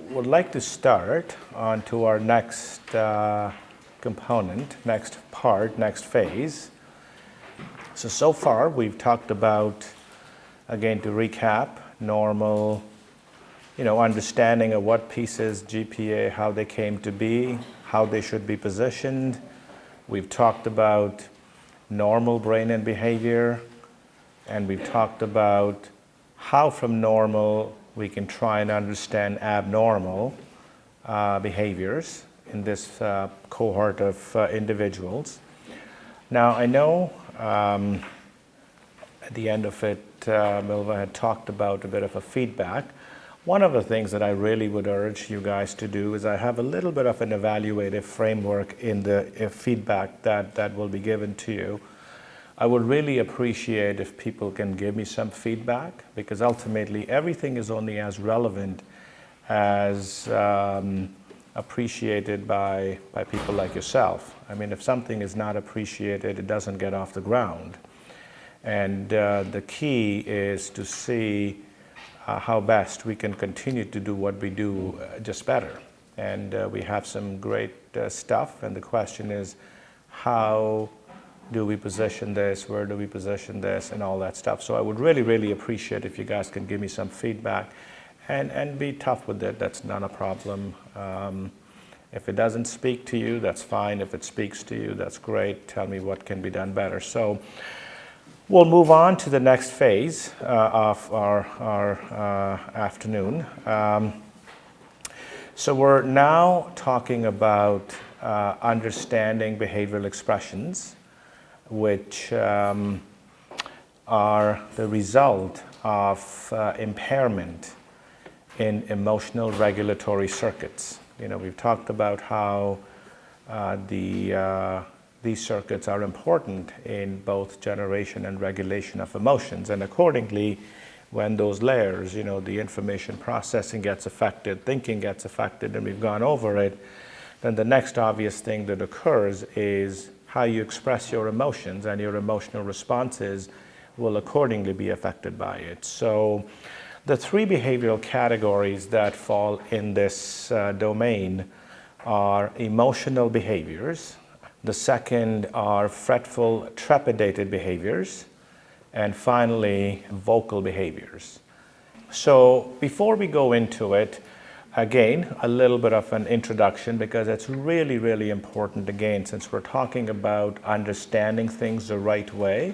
would like to start on to our next component, next part, next phase. So far we've talked about, again to recap, normal, understanding of what pieces, GPA, how they came to be, how they should be positioned. We've talked about normal brain and behavior, and we've talked about how from normal we can try and understand abnormal behaviors in this cohort of individuals. Now I know at the end of it, Milva had talked about a bit of a feedback. One of the things that I really would urge you guys to do is I have a little bit of an evaluative framework in the feedback that will be given to you. I would really appreciate if people can give me some feedback, because ultimately everything is only as relevant as appreciated by people like yourself. I mean, if something is not appreciated, it doesn't get off the ground. And the key is to see how best we can continue to do what we do just better. And we have some great stuff, and the question is, how do we position this, where do we position this, and all that stuff. So I would really, really appreciate if you guys can give me some feedback and be tough with it. That's not a problem. If it doesn't speak to you, that's fine. If it speaks to you, that's great. Tell me what can be done better. So we'll move on to the next phase of our afternoon. So we're now talking about understanding behavioral expressions, which are the result of impairment in emotional regulatory circuits. We've talked about how these circuits are important in both generation and regulation of emotions, and accordingly, when those layers, the information processing gets affected, thinking gets affected, and we've gone over it, then the next obvious thing that occurs is how you express your emotions, and your emotional responses will accordingly be affected by it. So the three behavioral categories that fall in this domain are emotional behaviors. The second are fretful, trepidated behaviors. And finally, vocal behaviors. So before we go into it, again, a little bit of an introduction, because it's really, really important, again, since we're talking about understanding things the right way,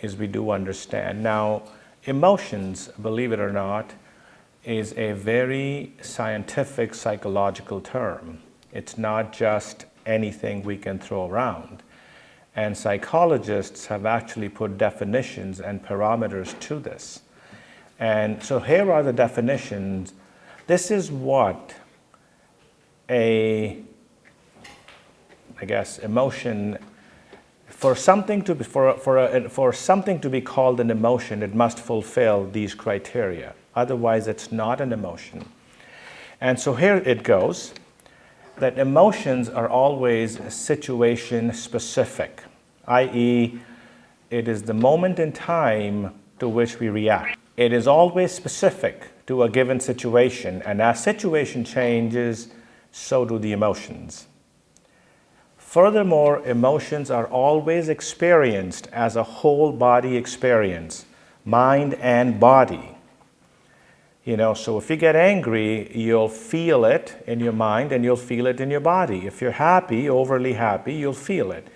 is we do understand. Now, emotions, believe it or not, is a very scientific, psychological term. It's not just anything we can throw around. And psychologists have actually put definitions and parameters to this. And so here are the definitions. This is what emotion, for something to be called an emotion, it must fulfill these criteria. Otherwise, it's not an emotion. And so here it goes, that emotions are always situation specific, i.e., it is the moment in time to which we react. It is always specific to a given situation, and as situation changes, so do the emotions. Furthermore, emotions are always experienced as a whole body experience, mind and body. So if you get angry, you'll feel it in your mind and you'll feel it in your body. If you're happy, overly happy, you'll feel it.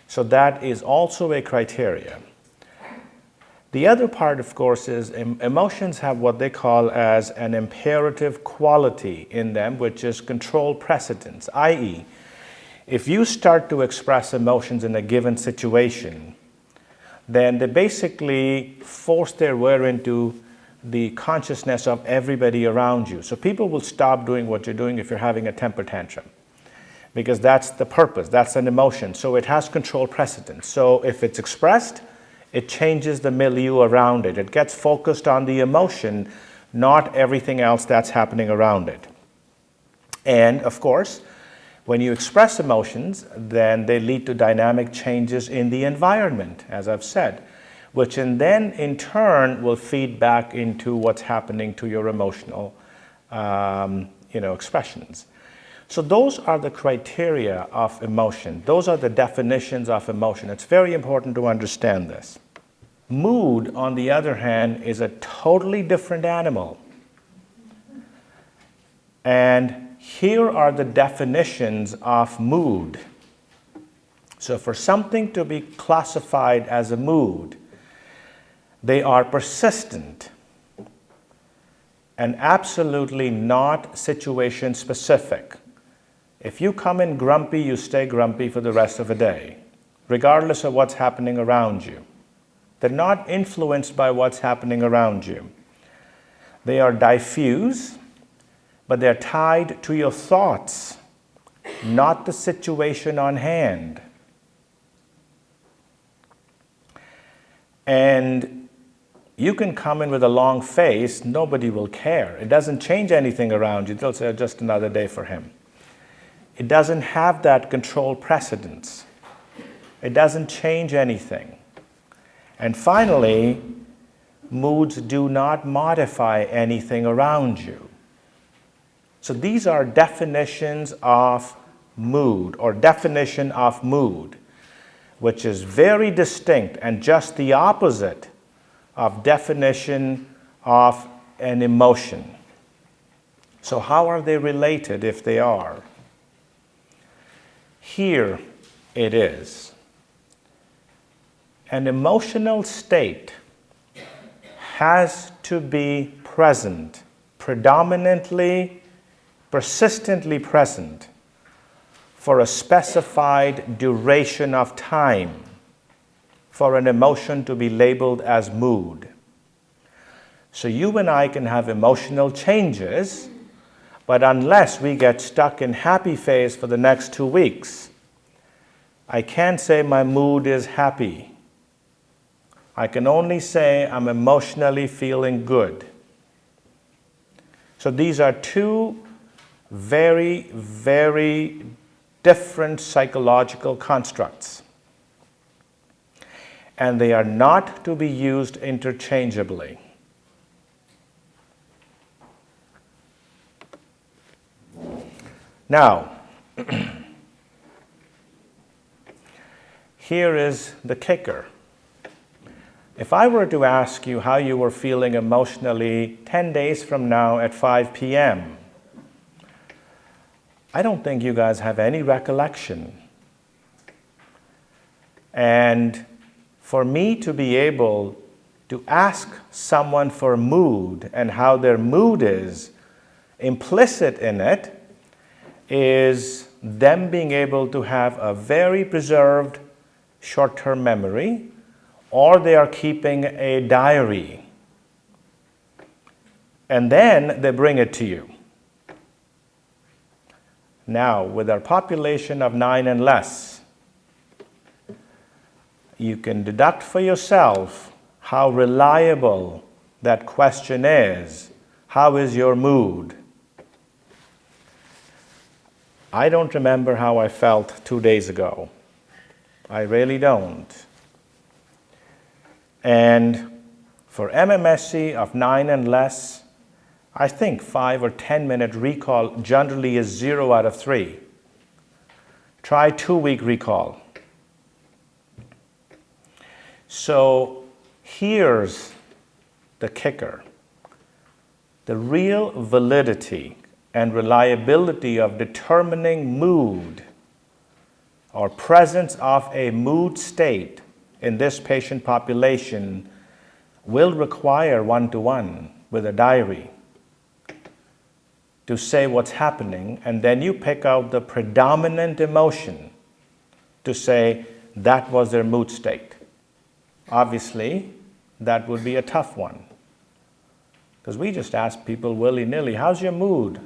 So that is also a criteria. The other part, of course, is emotions have what they call as an imperative quality in them, which is control precedence, i.e., if you start to express emotions in a given situation, then they basically force their way into the consciousness of everybody around you. So people will stop doing what you're doing if you're having a temper tantrum, because that's the purpose, that's an emotion. So it has control precedence. So if it's expressed, it changes the milieu around it. It gets focused on the emotion, not everything else that's happening around it. And of course, when you express emotions, then they lead to dynamic changes in the environment, as I've said, which then in turn will feed back into what's happening to your emotional expressions. So those are the criteria of emotion. Those are the definitions of emotion. It's very important to understand this. Mood, on the other hand, is a totally different animal. And here are the definitions of mood. So for something to be classified as a mood, they are persistent and absolutely not situation specific. If you come in grumpy, you stay grumpy for the rest of the day, regardless of what's happening around you. They're not influenced by what's happening around you. They are diffuse, but they're tied to your thoughts, not the situation on hand. And you can come in with a long face, nobody will care. It doesn't change anything around you. They'll say, just another day for him. It doesn't have that control precedence. It doesn't change anything. And finally, moods do not modify anything around you. So these are definitions of mood, or definition of mood, which is very distinct and just the opposite of definition of an emotion. So how are they related if they are? Here it is. An emotional state has to be present, predominantly, persistently present, for a specified duration of time for an emotion to be labeled as mood. So you and I can have emotional changes, but unless we get stuck in happy phase for the next 2 weeks, I can't say my mood is happy. I can only say I'm emotionally feeling good. So these are two very, very different psychological constructs. And they are not to be used interchangeably. Now, here is the kicker. If I were to ask you how you were feeling emotionally 10 days from now at 5 p.m., I don't think you guys have any recollection. And for me to be able to ask someone for mood and how their mood is, implicit in it is them being able to have a very preserved short-term memory, or they are keeping a diary. And then they bring it to you. Now, with our population of 9 and less, you can deduct for yourself how reliable that question is. How is your mood? I don't remember how I felt 2 days ago. I really don't. And for MMSE of 9 and less, I think 5 or 10 minute recall generally is 0 out of 3. Try 2-week recall. So here's the kicker. The real validity and reliability of determining mood or presence of a mood state in this patient population will require one-to-one with a diary to say what's happening, and then you pick out the predominant emotion to say that was their mood state. Obviously, that would be a tough one, because we just ask people willy-nilly, how's your mood?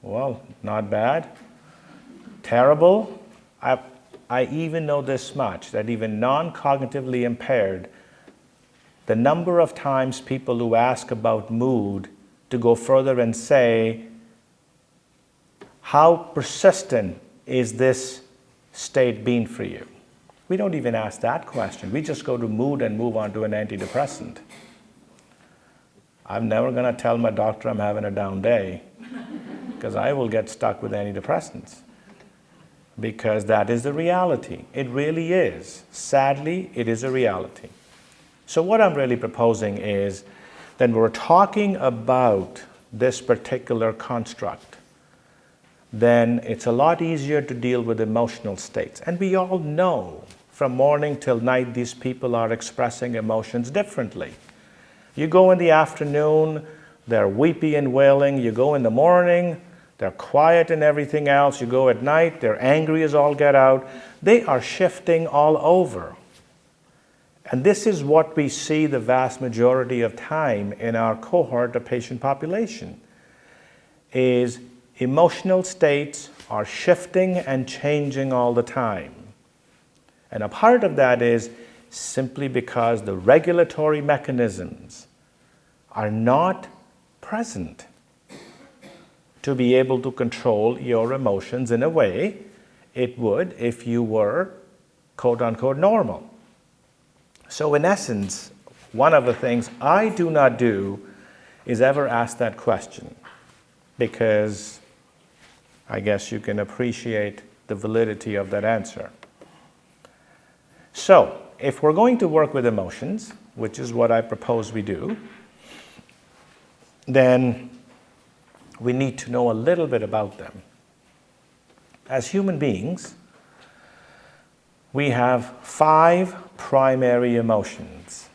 Well, not bad. Terrible. I even know this much, that even non-cognitively impaired, the number of times people who ask about mood to go further and say, how persistent is this state been for you? We don't even ask that question. We just go to mood and move on to an antidepressant. I'm never going to tell my doctor I'm having a down day. because I will get stuck with antidepressants. Because that is the reality. It really is. Sadly, it is a reality. So what I'm really proposing is that we're talking about this particular construct, then it's a lot easier to deal with emotional states. And we all know from morning till night these people are expressing emotions differently. You go in the afternoon, they're weepy and wailing. You go in the morning, they're quiet and everything else. You go at night, they're angry as all get out. They are shifting all over. And this is what we see the vast majority of time in our cohort of patient population, is emotional states are shifting and changing all the time. And a part of that is simply because the regulatory mechanisms are not present to be able to control your emotions in a way it would if you were quote-unquote normal. So in essence, one of the things I do not do is ever ask that question, because I guess you can appreciate the validity of that answer. So if we're going to work with emotions, which is what I propose we do, then we need to know a little bit about them. As human beings, we have 5 primary emotions.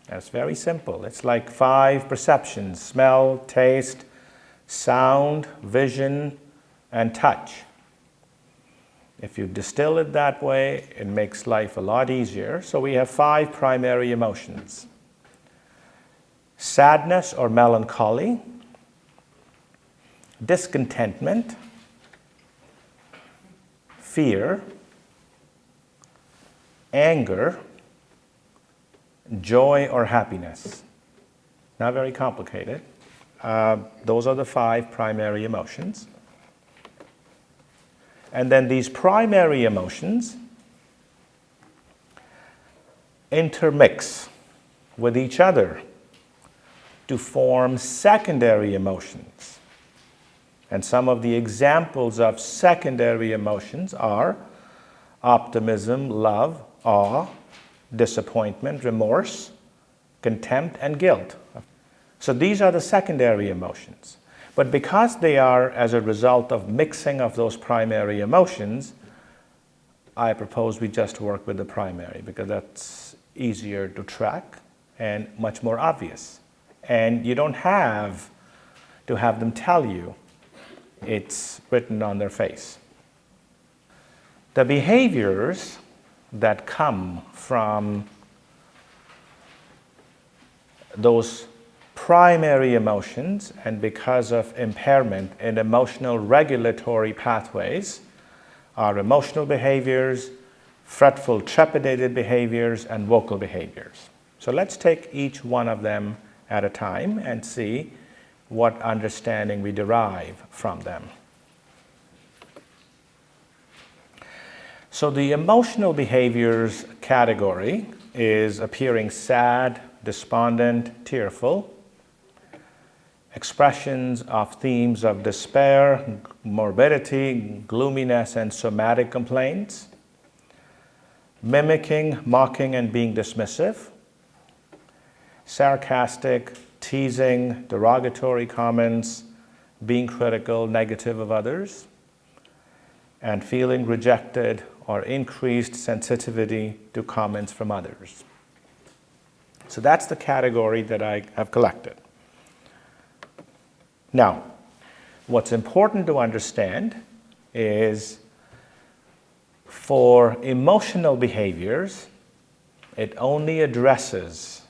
That's very simple. It's like 5 perceptions: smell, taste, sound, vision, and touch. If you distill it that way, it makes life a lot easier. So we have 5 primary emotions: sadness or melancholy, discontentment, fear, anger, joy or happiness. Not very complicated. Those are the 5 primary emotions. And then these primary emotions intermix with each other to form secondary emotions. And some of the examples of secondary emotions are optimism, love, awe, disappointment, remorse, contempt, and guilt. So these are the secondary emotions. But because they are as a result of mixing of those primary emotions, I propose we just work with the primary, because that's easier to track and much more obvious. And you don't have to have them tell you. It's written on their face. The behaviors that come from those primary emotions, and because of impairment in emotional regulatory pathways, are emotional behaviors, fretful, trepidated behaviors, and vocal behaviors. So let's take each one of them at a time and see what understanding we derive from them. So the emotional behaviors category is appearing sad, despondent, tearful, expressions of themes of despair, morbidity, gloominess, and somatic complaints, mimicking, mocking, and being dismissive, sarcastic, teasing, derogatory comments, being critical, negative of others, and feeling rejected or increased sensitivity to comments from others. So that's the category that I have collected. Now, what's important to understand is for emotional behaviors, it only addresses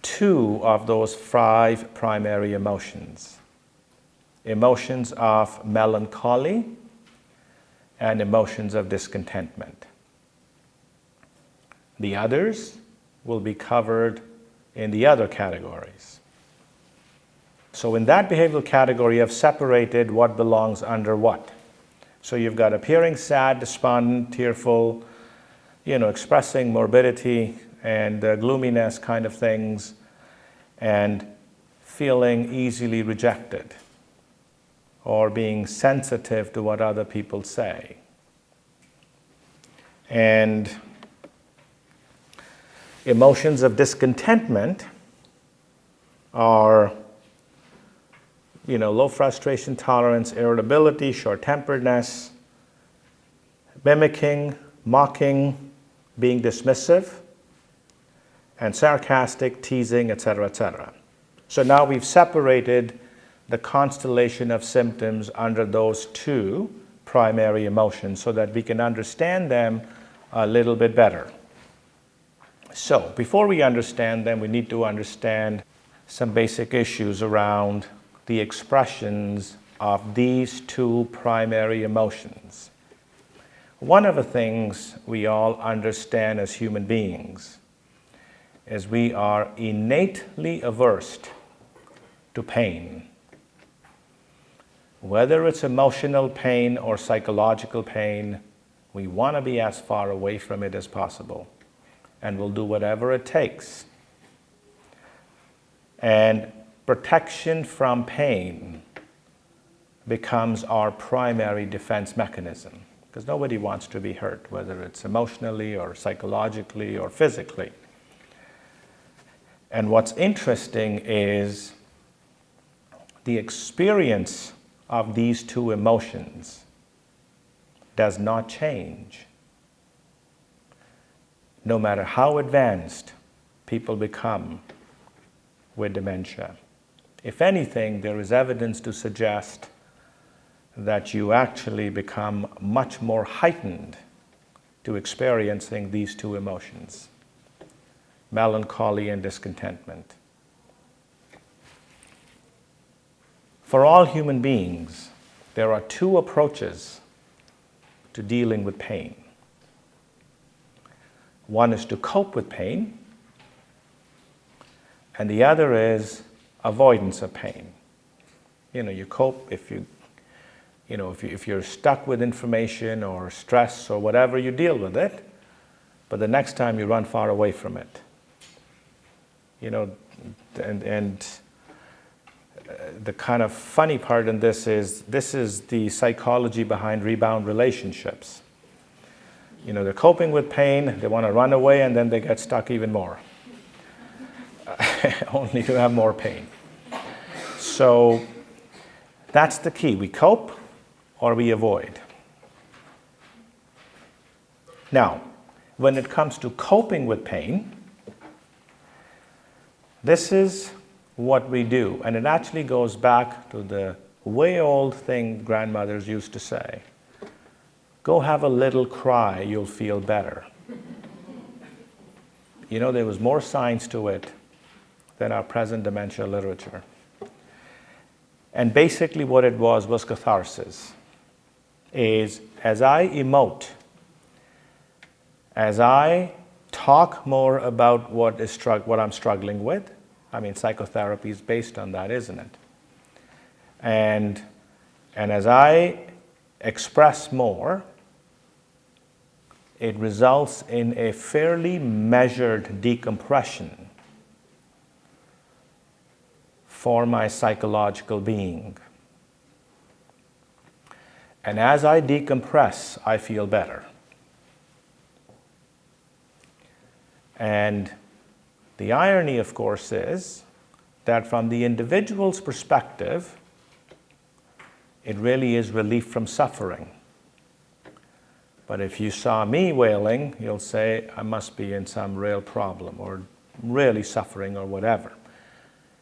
2 of those 5 primary emotions. Emotions of melancholy and emotions of discontentment. The others will be covered in the other categories. So in that behavioral category, I've separated what belongs under what. So you've got appearing sad, despondent, tearful, expressing morbidity and gloominess kind of things, and feeling easily rejected or being sensitive to what other people say. And emotions of discontentment are, low frustration tolerance, irritability, short-temperedness, mimicking, mocking, being dismissive, and sarcastic, teasing, etc., etc. So now we've separated the constellation of symptoms under those two primary emotions so that we can understand them a little bit better. So before we understand them, we need to understand some basic issues around the expressions of these two primary emotions. One of the things we all understand as human beings is we are innately averse to pain. Whether it's emotional pain or psychological pain, we want to be as far away from it as possible, and we'll do whatever it takes. And protection from pain becomes our primary defense mechanism, because nobody wants to be hurt, whether it's emotionally or psychologically or physically. And what's interesting is the experience of these two emotions does not change. No matter how advanced people become with dementia. If anything, there is evidence to suggest that you actually become much more heightened to experiencing these two emotions, melancholy and discontentment. For all human beings, there are two approaches to dealing with pain. One is to cope with pain, and the other is avoidance of pain. You cope if you're stuck with information or stress or whatever, you deal with it, but the next time you run far away from it. The kind of funny part in this is the psychology behind rebound relationships. They're coping with pain, they want to run away, and then they get stuck even more, only to have more pain. So that's the key. We cope or we avoid. Now, when it comes to coping with pain, this is what we do, and it actually goes back to the way old thing grandmothers used to say: go have a little cry, you'll feel better. There was more science to it than our present dementia literature. And basically what it was catharsis. Is as I emote, as I talk more about what I'm struggling with. Psychotherapy is based on that, isn't it? And as I express more, it results in a fairly measured decompression for my psychological being. And as I decompress, I feel better. And the irony, of course, is that from the individual's perspective, it really is relief from suffering. But if you saw me wailing, you'll say, I must be in some real problem or really suffering or whatever.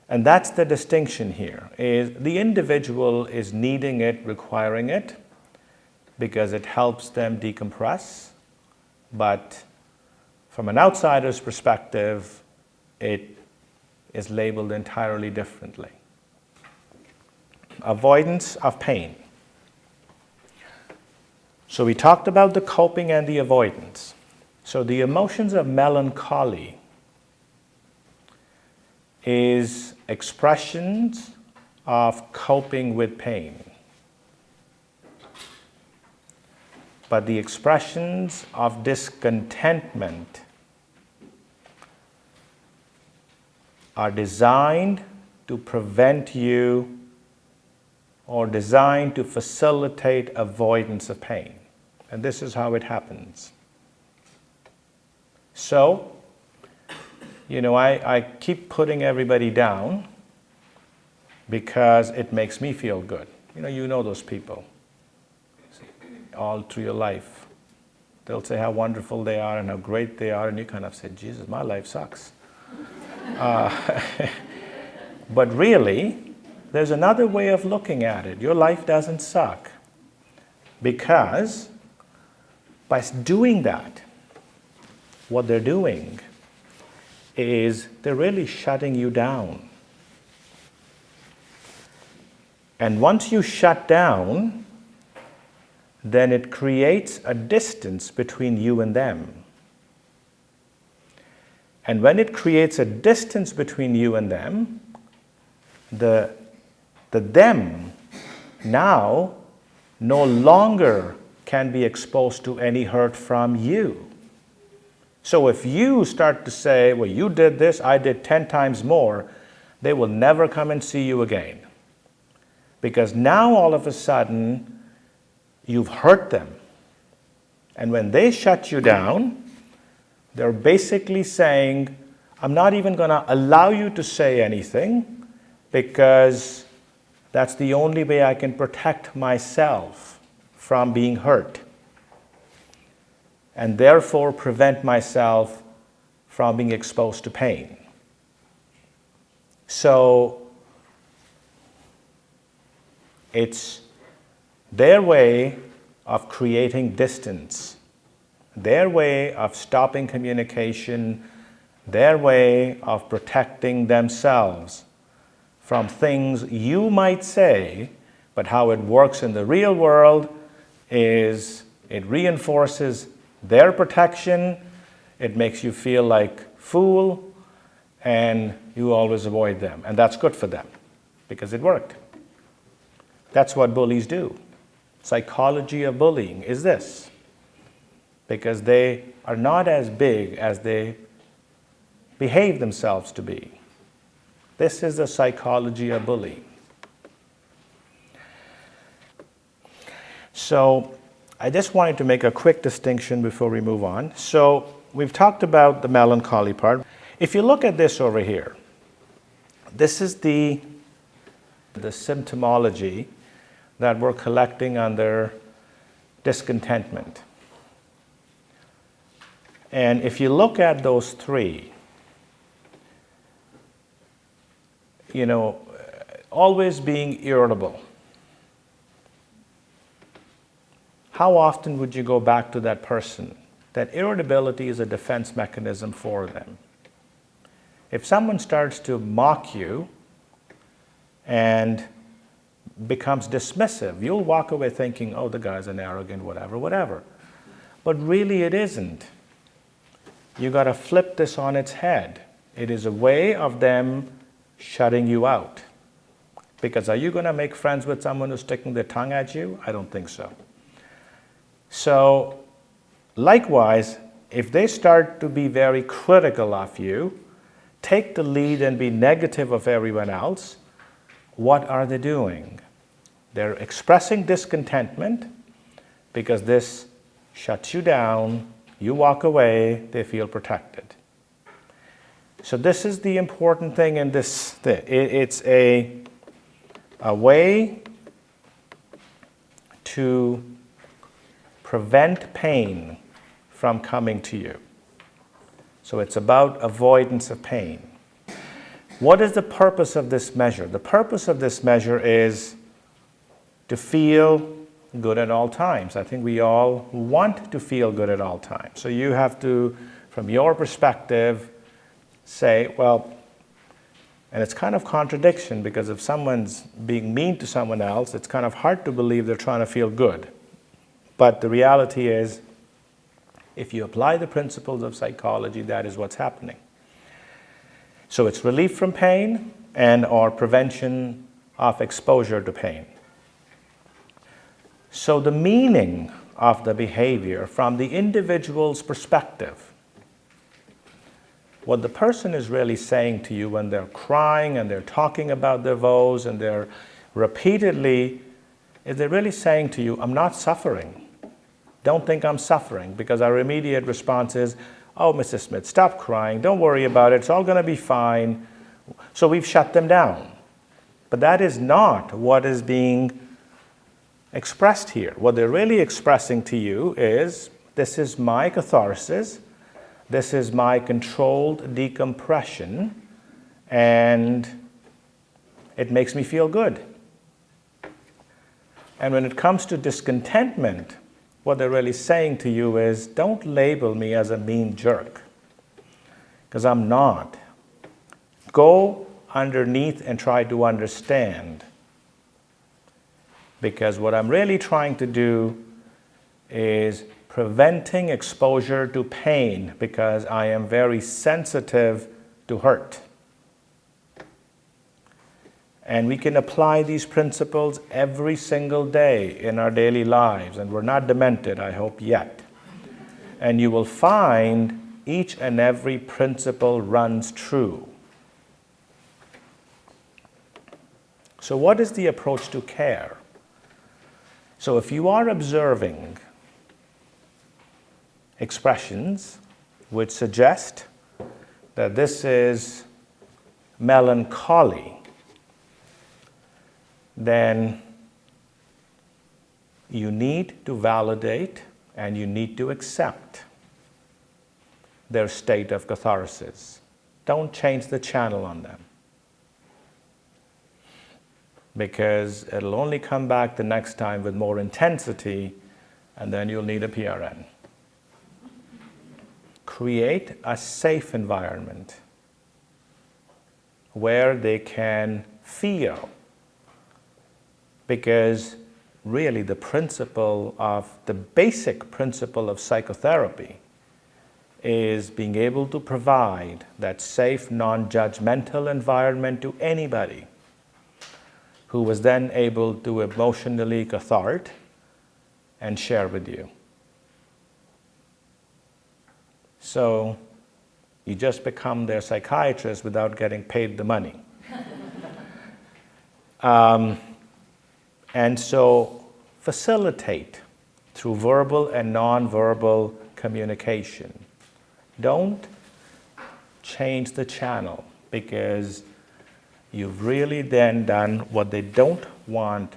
And that's the distinction here, is the individual is needing it, requiring it, because it helps them decompress. But from an outsider's perspective, it is labeled entirely differently. Avoidance of pain. So we talked about the coping and the avoidance. So the emotions of melancholy is expressions of coping with pain. But the expressions of discontentment are designed to prevent you or designed to facilitate avoidance of pain. And this is how it happens. So, I keep putting everybody down because it makes me feel good. You know those people all through your life. They'll say how wonderful they are and how great they are, and you kind of say, Jesus, my life sucks. But really, there's another way of looking at it. Your life doesn't suck. Because by doing that, what they're doing is they're really shutting you down. And once you shut down, then it creates a distance between you and them. And when it creates a distance between you and them, the them now no longer can be exposed to any hurt from you. So if you start to say, well, you did this, I did 10 times more, they will never come and see you again. Because now all of a sudden, you've hurt them. And when they shut you down, they're basically saying, I'm not even going to allow you to say anything because that's the only way I can protect myself from being hurt. And therefore prevent myself from being exposed to pain. So it's their way of creating distance, their way of stopping communication, their way of protecting themselves from things you might say, but how it works in the real world is it reinforces their protection, it makes you feel like fool, and you always avoid them. And that's good for them, because it worked. That's what bullies do. Psychology of bullying is this, because they are not as big as they behave themselves to be. This is the psychology of bullying. So I just wanted to make a quick distinction before we move on. So we've talked about the melancholy part. If you look at this over here, this is the symptomology that we're collecting under discontentment. And if you look at those three, always being irritable. How often would you go back to that person? That irritability is a defense mechanism for them. If someone starts to mock you and becomes dismissive, you'll walk away thinking, oh, the guy's an arrogant, whatever. But really it isn't. You got to flip this on its head. It is a way of them shutting you out. Because are you going to make friends with someone who's sticking their tongue at you? I don't think so. So, likewise, if they start to be very critical of you, take the lead and be negative of everyone else, what are they doing? They're expressing discontentment because this shuts you down, you walk away, they feel protected. So this is the important thing in this thing. It's a way to prevent pain from coming to you. So it's about avoidance of pain. What is the purpose of this measure? The purpose of this measure is to feel good at all times. I think we all want to feel good at all times. So you have to, from your perspective, say, well, and it's kind of contradiction because if someone's being mean to someone else, it's kind of hard to believe they're trying to feel good. But the reality is, if you apply the principles of psychology, that is what's happening. So it's relief from pain and or prevention of exposure to pain. So the meaning of the behavior from the individual's perspective What the person is really saying to you when they're crying and they're talking about their woes and they're repeatedly, is they're really saying to you, I'm not suffering. Don't think I'm suffering, because our immediate response is, oh, Mrs. Smith, stop crying. Don't worry about it. It's all going to be fine. So we've shut them down. But that is not what is being expressed here. What they're really expressing to you is, this is my catharsis, this is my controlled decompression, and it makes me feel good. And when it comes to discontentment, what they're really saying to you is, don't label me as a mean jerk, because I'm not. Go underneath and try to understand, because what I'm really trying to do is preventing exposure to pain, because I am very sensitive to hurt. And we can apply these principles every single day in our daily lives, and we're not demented, I hope, yet. And you will find each and every principle runs true. So what is the approach to care? So if you are observing expressions which suggest that this is melancholy, then you need to validate and you need to accept their state of catharsis. Don't change the channel on them, because it'll only come back the next time with more intensity, and then you'll need a PRN. Create a safe environment where they can feel, because really the basic principle of psychotherapy is being able to provide that safe, non-judgmental environment to anybody who was then able to emotionally cathart and share with you. So you just become their psychiatrist without getting paid the money. And so facilitate through verbal and non-verbal communication. Don't change the channel, because you've really then done what they don't want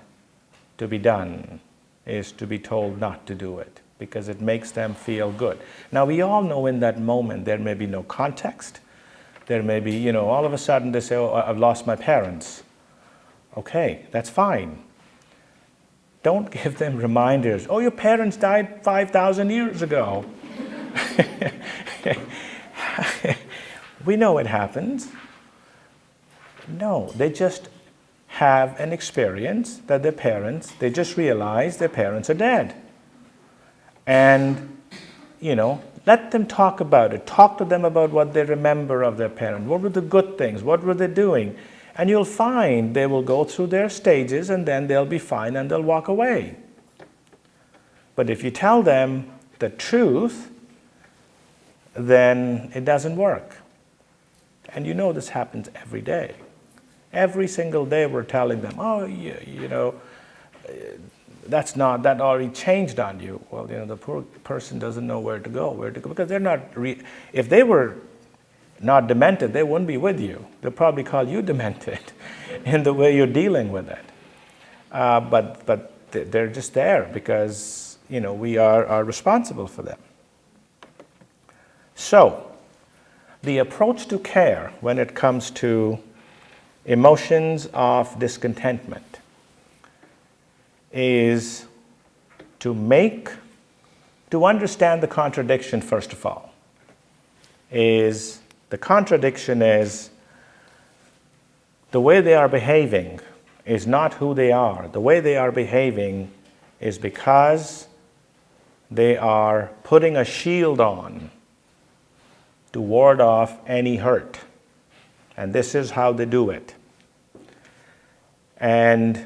to be done, is to be told not to do it, because it makes them feel good. Now, we all know in that moment there may be no context. There may be, all of a sudden they say, oh, I've lost my parents. Okay, that's fine. Don't give them reminders. Oh, your parents died 5,000 years ago. We know it happens. No, they just have an experience that they just realize their parents are dead. And, let them talk about it. Talk to them about what they remember of their parents. What were the good things? What were they doing? And you'll find they will go through their stages, and then they'll be fine and they'll walk away. But if you tell them the truth, then it doesn't work. And this happens every day. Every single day we're telling them, oh, that already changed on you. Well, the poor person doesn't know where to go, because they're not, if they were not demented, they wouldn't be with you. They'll probably call you demented in the way you're dealing with it. But they're just there because, we are responsible for them. So, the approach to care when it comes to emotions of discontentment is to understand the contradiction, first of all. The contradiction is the way they are behaving is not who they are. The way they are behaving is because they are putting a shield on to ward off any hurt. And this is how they do it. And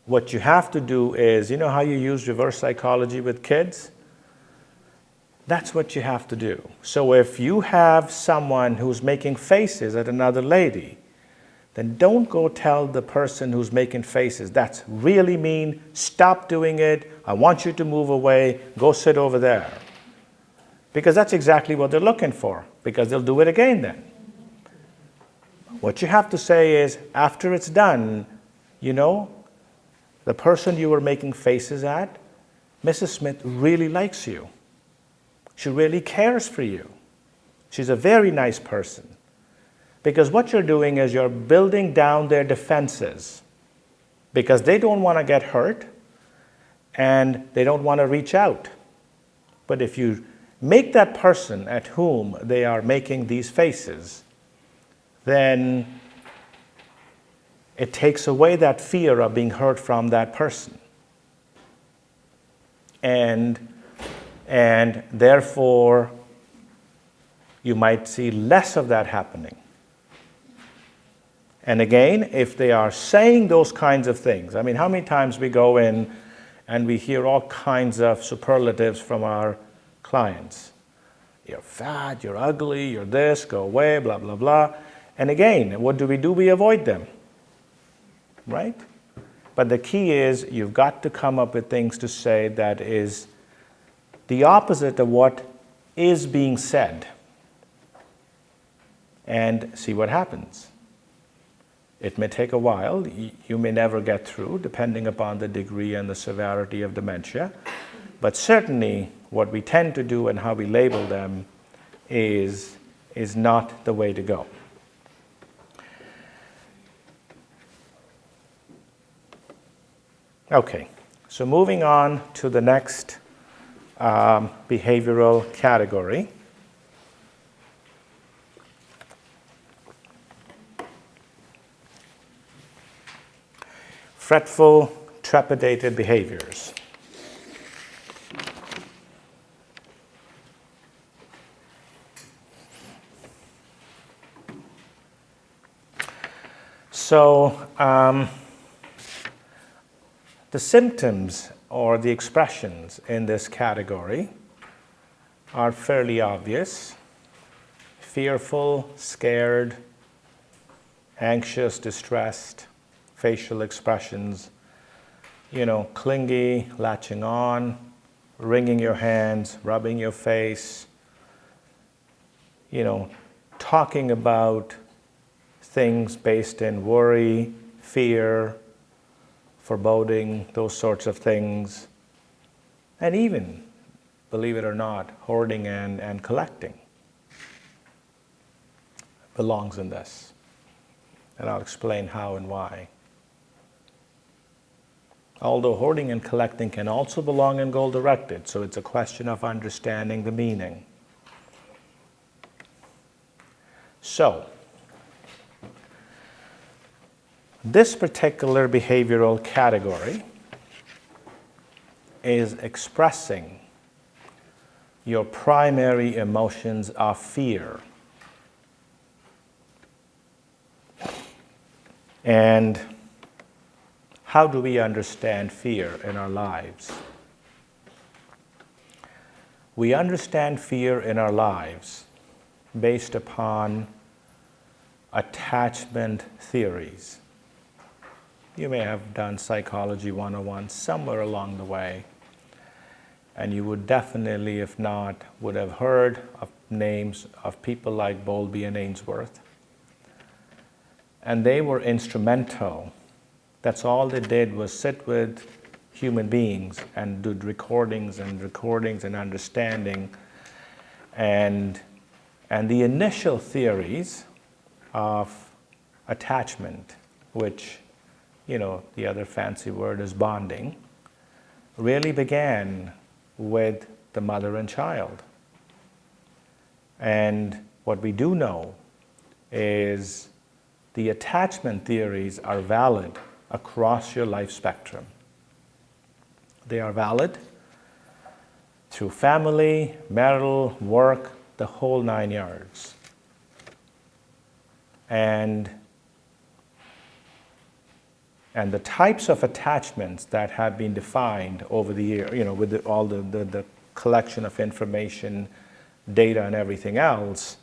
what you have to do is, how you use reverse psychology with kids? That's what you have to do. So if you have someone who's making faces at another lady, then don't go tell the person who's making faces, that's really mean, stop doing it, I want you to move away, go sit over there. Because that's exactly what they're looking for, because they'll do it again then. What you have to say is, after it's done, you know, the person you were making faces at, Mrs. Smith really likes you. She really cares for you. She's a very nice person. Because what you're doing is you're building down their defenses, because they don't want to get hurt and they don't want to reach out. But if you make that person at whom they are making these faces, then it takes away that fear of being hurt from that person. And therefore, you might see less of that happening. And again, if they are saying those kinds of things, I mean, how many times we go in and we hear all kinds of superlatives from our clients. You're fat, you're ugly, you're this, go away, blah, blah, blah. And again, what do? We avoid them, right? But the key is you've got to come up with things to say that is the opposite of what is being said, and see what happens. It may take a while. You may never get through, depending upon the degree and the severity of dementia. But certainly, what we tend to do and how we label them is not the way to go. Okay, so moving on to the next behavioral category. Fretful, trepidated behaviors. So, the symptoms or the expressions in this category are fairly obvious: fearful, scared, anxious, distressed, facial expressions, clingy, latching on, wringing your hands, rubbing your face, talking about things based in worry, fear, foreboding, those sorts of things, and even, believe it or not, hoarding and collecting belongs in this. And I'll explain how and why. Although hoarding and collecting can also belong in goal-directed, so it's a question of understanding the meaning. So, this particular behavioral category is expressing your primary emotions of fear. And how do we understand fear in our lives? We understand fear in our lives based upon attachment theories. You may have done Psychology 101 somewhere along the way, and you would definitely, if not, would have heard of names of people like Bowlby and Ainsworth. And they were instrumental. That's all they did, was sit with human beings and do recordings and understanding. And the initial theories of attachment, which, the other fancy word is bonding, really began with the mother and child. And what we do know is the attachment theories are valid across your life spectrum. They are valid through family, marital, work, the whole 9 yards. And the types of attachments that have been defined over the year, with all the collection of information, data, and everything else,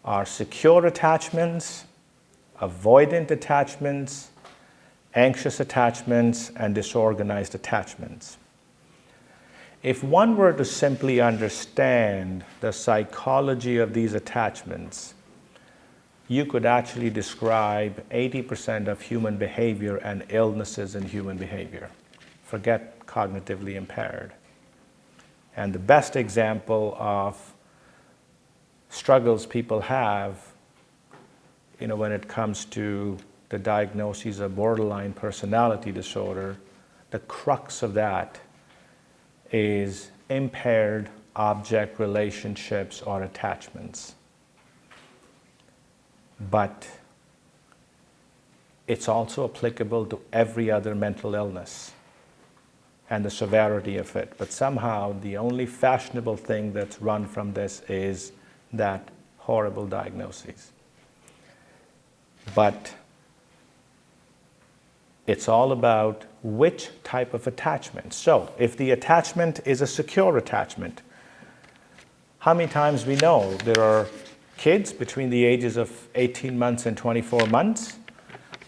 are secure attachments, avoidant attachments, anxious attachments, and disorganized attachments. If one were to simply understand the psychology of these attachments, you could actually describe 80% of human behavior and illnesses in human behavior. Forget cognitively impaired. And the best example of struggles people have, when it comes to the diagnoses of borderline personality disorder, the crux of that is impaired object relationships or attachments. But it's also applicable to every other mental illness and the severity of it. But somehow the only fashionable thing that's run from this is that horrible diagnosis. But it's all about which type of attachment. So if the attachment is a secure attachment, how many times we know there are kids between the ages of 18 months and 24 months,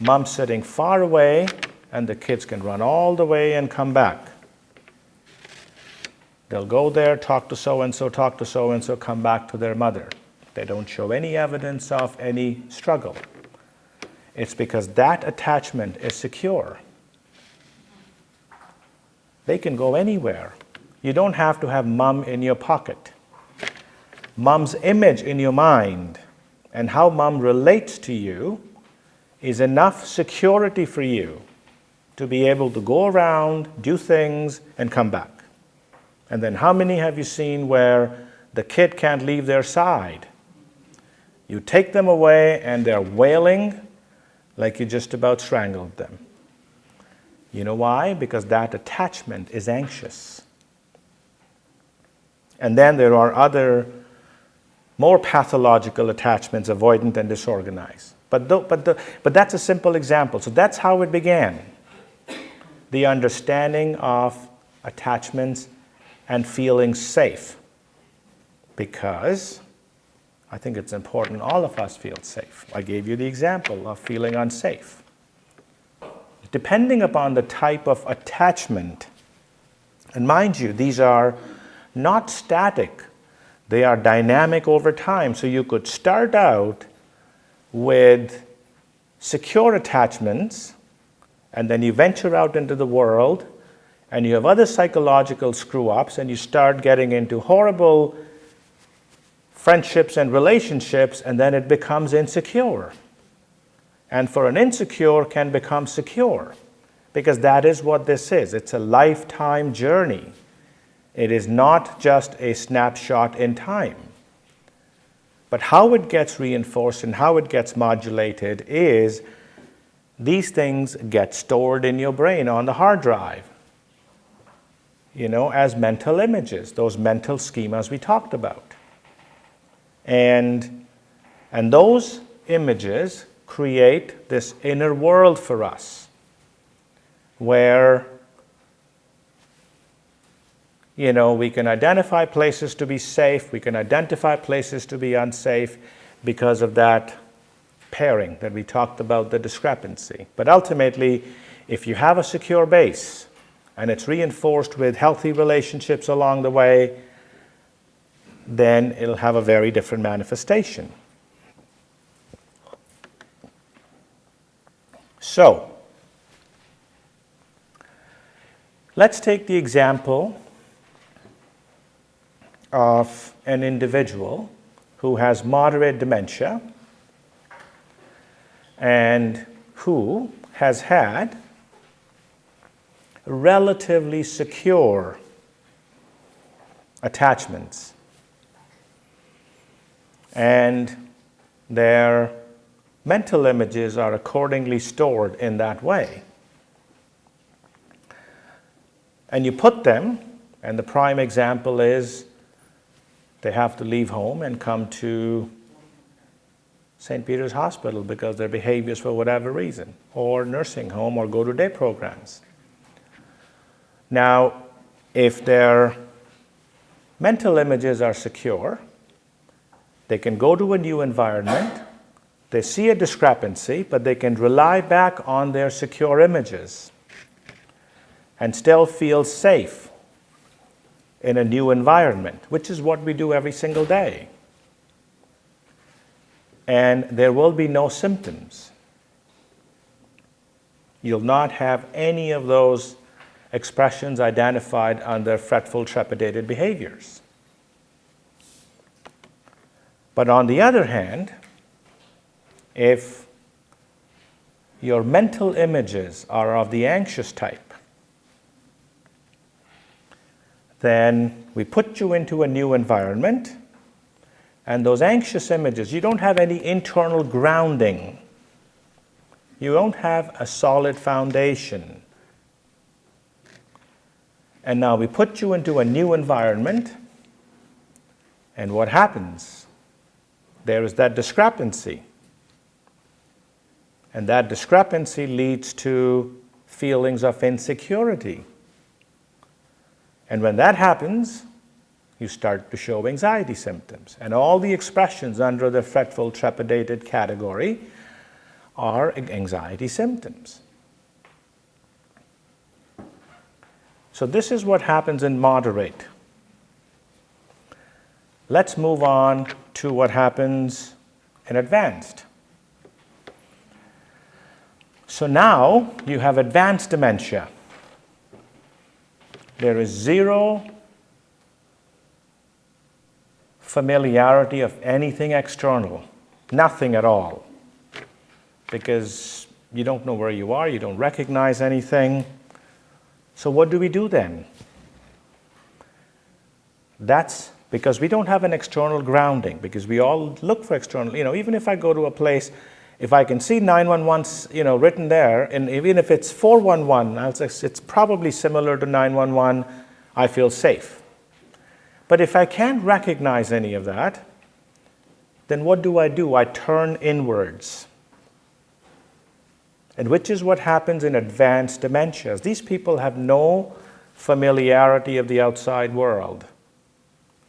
mom sitting far away, and the kids can run all the way and come back. They'll go there, talk to so-and-so, come back to their mother. They don't show any evidence of any struggle. It's because that attachment is secure. They can go anywhere. You don't have to have mom in your pocket. Mom's image in your mind and how mom relates to you is enough security for you to be able to go around, do things, and come back. And then how many have you seen where the kid can't leave their side? You take them away and they're wailing like you just about strangled them. You know why? Because that attachment is anxious. And then there are other more pathological attachments, avoidant and disorganized. But that's a simple example. So that's how it began. The understanding of attachments and feeling safe. Because I think it's important all of us feel safe. I gave you the example of feeling unsafe. Depending upon the type of attachment, and mind you, these are not static. They are dynamic over time. So you could start out with secure attachments, and then you venture out into the world, and you have other psychological screw-ups, and you start getting into horrible friendships and relationships, and then it becomes insecure. And for an insecure can become secure, because that is what this is. It's a lifetime journey. It is not just a snapshot in time. But how it gets reinforced and how it gets modulated is these things get stored in your brain on the hard drive, as mental images, those mental schemas we talked about. And those images create this inner world for us where we can identify places to be safe, we can identify places to be unsafe because of that pairing that we talked about, the discrepancy. But ultimately, if you have a secure base and it's reinforced with healthy relationships along the way, then it'll have a very different manifestation. So, let's take the example of an individual who has moderate dementia and who has had relatively secure attachments. And their mental images are accordingly stored in that way. And you put them, and the prime example is they have to leave home and come to St. Peter's Hospital because their behaviors for whatever reason, or nursing home, or go to day programs. Now, if their Mental images are secure. They can go to a new environment. They see a discrepancy, but they can rely back on their secure images and still feel safe in a new environment, which is what we do every single day. And there will be no symptoms. You'll not have any of those expressions identified under fretful, trepidated behaviors. But on the other hand, if your mental images are of the anxious type, then we put you into a new environment, and those anxious images, you don't have any internal grounding. You don't have a solid foundation. And now we put you into a new environment, and what happens? There is that discrepancy. And that discrepancy leads to feelings of insecurity. And when that happens, you start to show anxiety symptoms. And all the expressions under the fretful, trepidated category are anxiety symptoms. So this is what happens in moderate. Let's move on to what happens in advanced. So now you have advanced dementia. There is zero familiarity of anything external, nothing at all, because you don't know where you are, you don't recognize anything. So what do we do then? That's because we don't have an external grounding, because we all look for external, even if I go to a place, if I can see 911, written there, and even if it's 411, I'll say it's probably similar to 911, I feel safe. But if I can't recognize any of that, then what do? I turn inwards. And which is what happens in advanced dementias. These people have no familiarity of the outside world.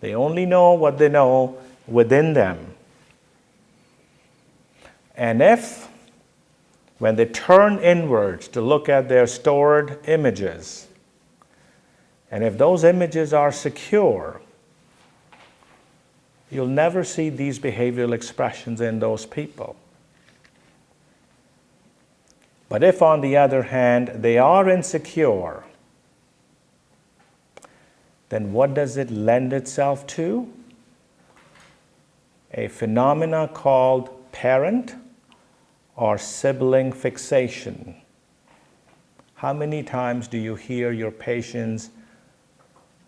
They only know what they know within them. And if, when they turn inwards to look at their stored images, and if those images are secure, you'll never see these behavioral expressions in those people. But if, on the other hand, they are insecure, then what does it lend itself to? A phenomena called parent or sibling fixation. How many times do you hear your patients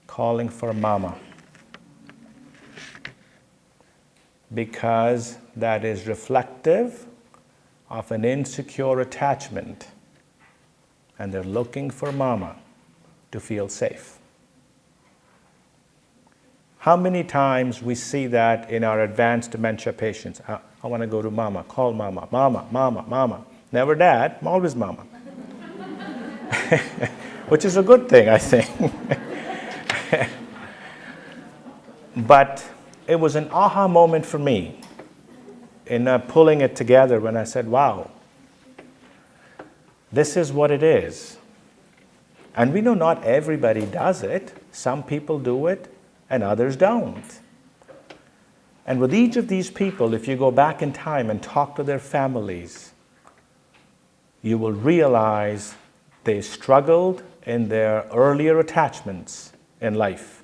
calling for mama? Because that is reflective of an insecure attachment, and they're looking for mama to feel safe. How many times we see that in our advanced dementia patients? I want to go to mama, call mama, mama, mama, mama. Never dad, always mama. Which is a good thing, I think. But it was an aha moment for me in pulling it together when I said, wow, this is what it is. And we know not everybody does it. Some people do it and others don't. And with each of these people, if you go back in time and talk to their families, you will realize they struggled in their earlier attachments in life.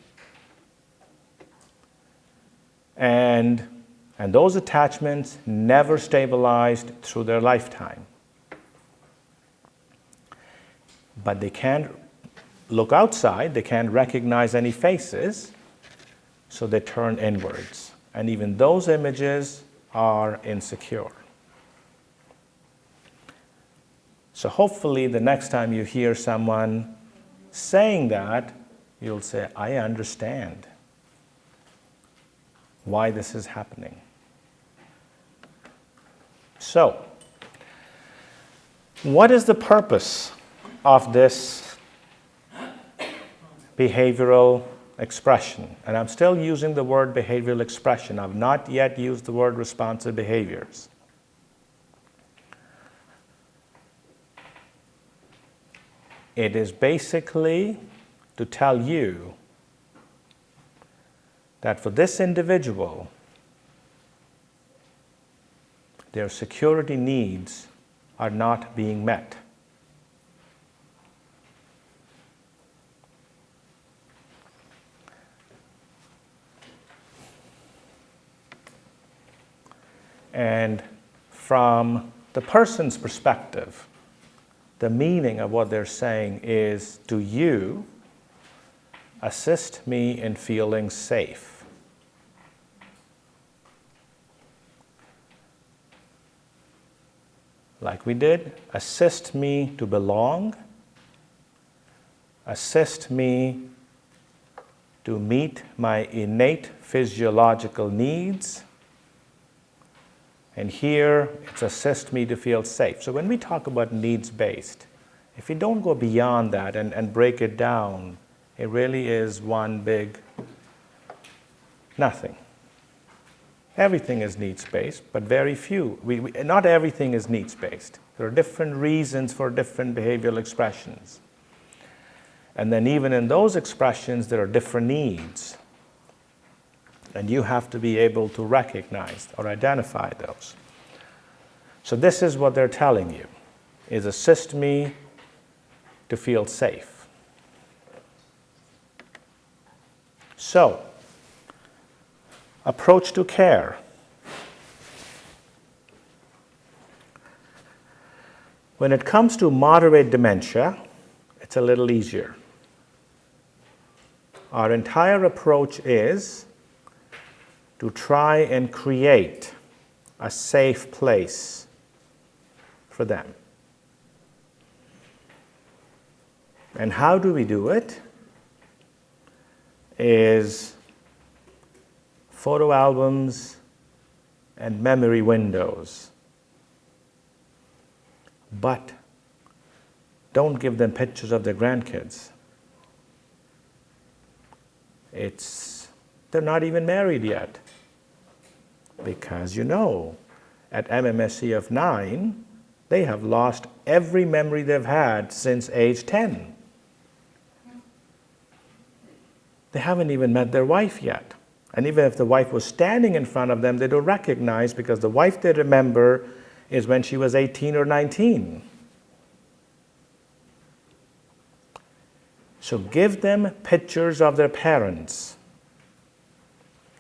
And those attachments never stabilized through their lifetime. But they can't look outside, they can't recognize any faces, so they turn inwards. And even those images are insecure. So hopefully the next time you hear someone saying that, you'll say, I understand why this is happening. So, what is the purpose of this behavioral expression, and I'm still using the word behavioral expression. I've not yet used the word responsive behaviors. It is basically to tell you that for this individual, their security needs are not being met. And from the person's perspective, the meaning of what they're saying is, do you assist me in feeling safe? Like we did, assist me to belong, assist me to meet my innate physiological needs, and here it's assist me to feel safe. So when we talk about needs-based, if you don't go beyond that and break it down, it really is one big nothing. Everything is needs-based, but very few. Not everything is needs-based. There are different reasons for different behavioral expressions. And then even in those expressions, there are different needs. And you have to be able to recognize or identify those. So this is what they're telling you, is assist me to feel safe. So, approach to care. When it comes to moderate dementia, it's a little easier. Our entire approach is to try and create a safe place for them. And how do we do it? Is photo albums and memory windows. But don't give them pictures of their grandkids. They're not even married yet. Because at MMSE of 9, they have lost every memory they've had since age 10. They haven't even met their wife yet. And even if the wife was standing in front of them, they don't recognize, because the wife they remember is when she was 18 or 19. So give them pictures of their parents.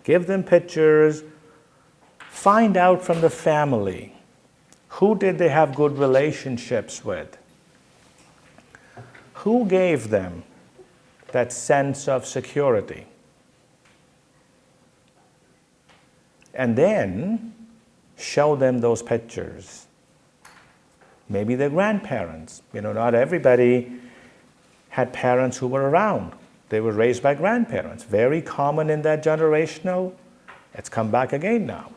Give them pictures. Find out from the family, who did they have good relationships with? Who gave them that sense of security? And then show them those pictures. Maybe their grandparents. Not everybody had parents who were around. They were raised by grandparents. Very common in that generational. It's come back again now.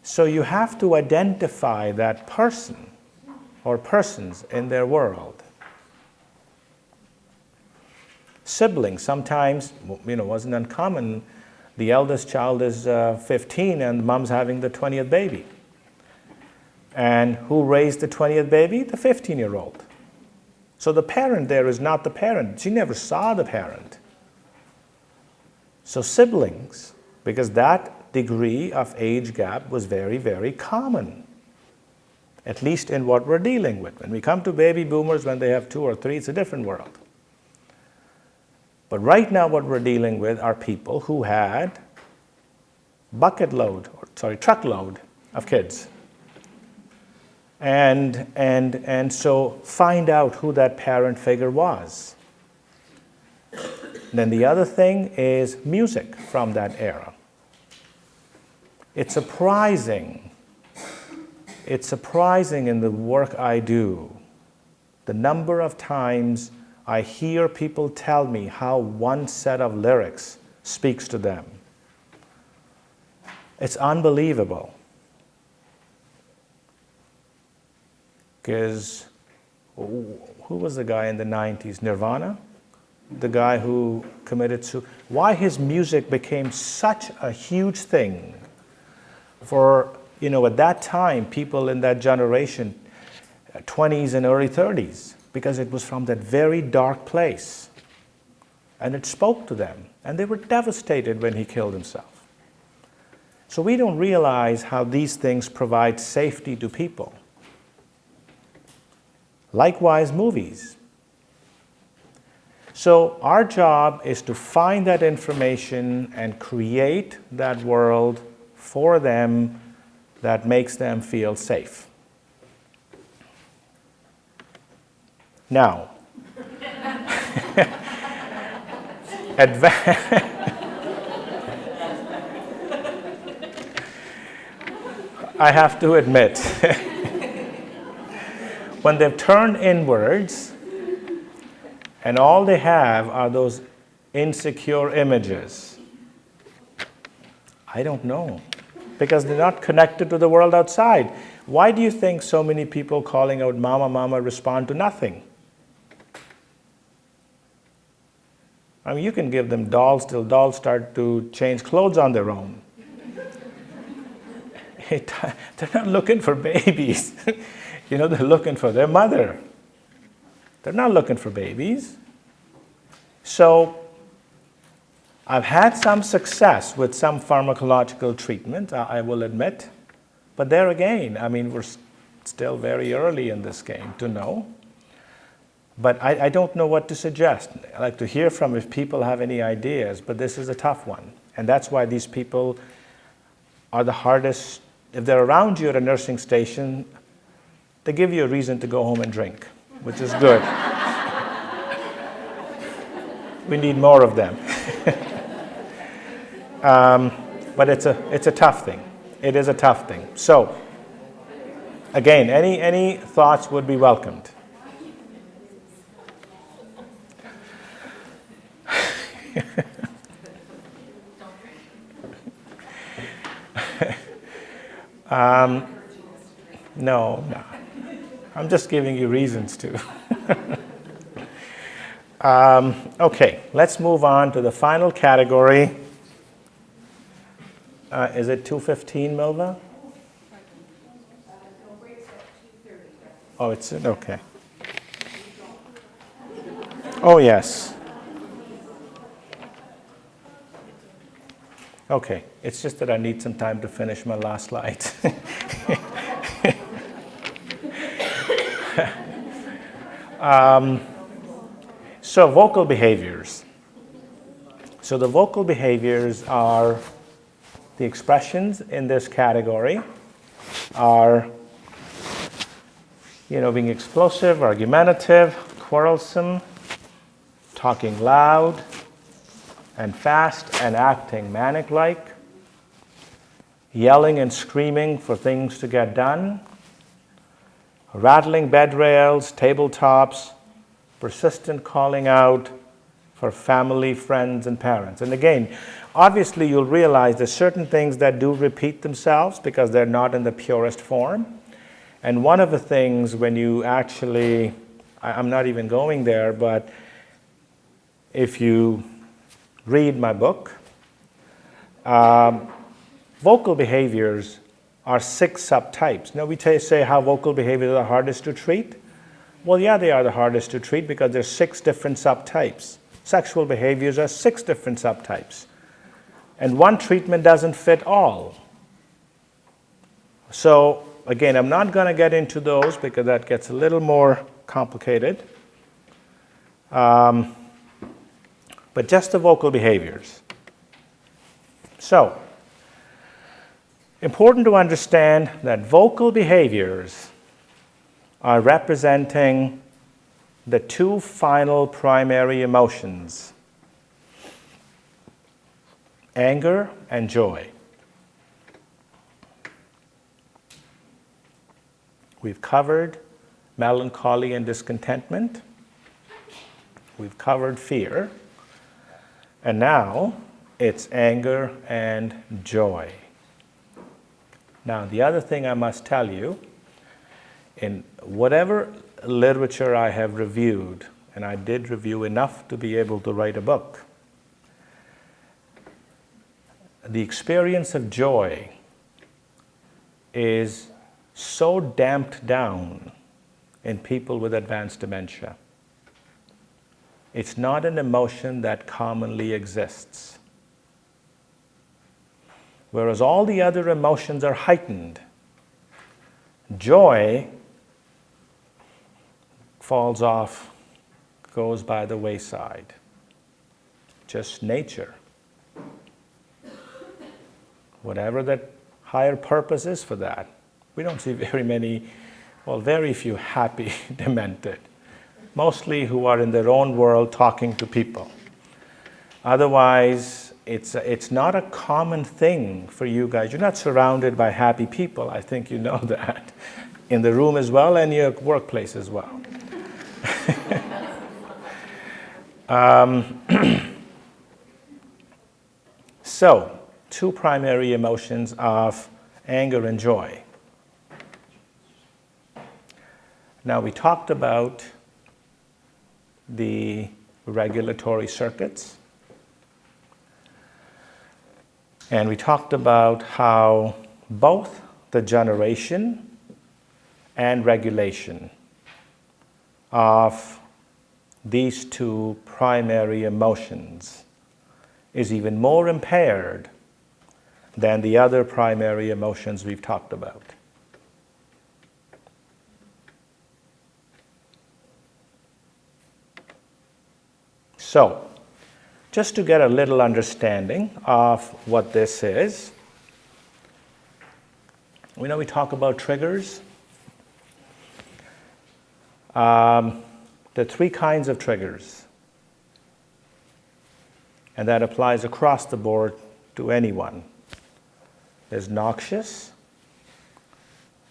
So you have to identify that person or persons in their world. Siblings, sometimes, wasn't uncommon. The eldest child is 15 and mom's having the 20th baby. And who raised the 20th baby? The 15-year-old. So the parent there is not the parent. She never saw the parent. So siblings, because that degree of age gap was very, very common, at least in what we're dealing with. When we come to baby boomers, when they have 2 or 3, it's a different world. But right now what we're dealing with are people who had truckload of kids. And so find out who that parent figure was. Then the other thing is music from that era. It's surprising in the work I do, the number of times I hear people tell me how one set of lyrics speaks to them. It's unbelievable. Because who was the guy in the 90s? Nirvana? the guy who committed suicide, why his music became such a huge thing for, at that time, people in that generation, 20s and early 30s, because it was from that very dark place. And it spoke to them. And they were devastated when he killed himself. So we don't realize how these things provide safety to people. Likewise, movies. So our job is to find that information and create that world for them that makes them feel safe. Now, I have to admit, when they've turned inwards and all they have are those insecure images, I don't know, because they're not connected to the world outside. Why do you think so many people calling out "Mama, Mama" respond to nothing? I mean, you can give them dolls till dolls start to change clothes on their own. They're not looking for babies. They're looking for their mother. They're not looking for babies. So I've had some success with some pharmacological treatment, I will admit. But there again, I mean, we're still very early in this game to know. But I don't know what to suggest. I'd like to hear from if people have any ideas, but this is a tough one. And that's why these people are the hardest. If they're around you at a nursing station, they give you a reason to go home and drink, which is good. We need more of them. But it's a tough thing. It is a tough thing. So, again, any thoughts would be welcomed. No. I'm just giving you reasons to. Okay, let's move on to the final category. Is it 2:15, Milva? Oh, it's okay. Oh, yes. Okay, it's just that I need some time to finish my last slides. So vocal behaviors. So the vocal behaviors are the expressions in this category are, being explosive, argumentative, quarrelsome, talking loud and fast and acting manic-like, yelling and screaming for things to get done, rattling bed rails, tabletops, persistent calling out for family, friends, and parents. And again, obviously you'll realize there's certain things that do repeat themselves because they're not in the purest form. And one of the things when you actually, I'm not even going there, but if you read my book, vocal behaviors are 6 subtypes. Now we say how vocal behaviors are the hardest to treat. Well, yeah, they are the hardest to treat because there's 6 different subtypes. Sexual behaviors are 6 different subtypes. And one treatment doesn't fit all. So, again, I'm not going to get into those because that gets a little more complicated. But just the vocal behaviors. So, important to understand that vocal behaviors are representing the 2 final primary emotions, anger and joy. We've covered melancholy and discontentment. We've covered fear. And now it's anger and joy. Now, the other thing I must tell you, in whatever literature I have reviewed, and I did review enough to be able to write a book. The experience of joy is so damped down in people with advanced dementia. It's not an emotion that commonly exists. Whereas all the other emotions are heightened, joy falls off, goes by the wayside. Just nature. Whatever that higher purpose is for that. We don't see very few happy demented. Mostly who are in their own world talking to people. Otherwise, it's not a common thing for you guys. You're not surrounded by happy people. I think you know that. In the room as well and your workplace as well. So, two primary emotions of anger and joy. Now we talked about the regulatory circuits. And we talked about how both the generation and regulation of these two primary emotions is even more impaired than the other primary emotions we've talked about. So, just to get a little understanding of what this is, we talk about triggers. There are three kinds of triggers, and that applies across the board to anyone. There's noxious,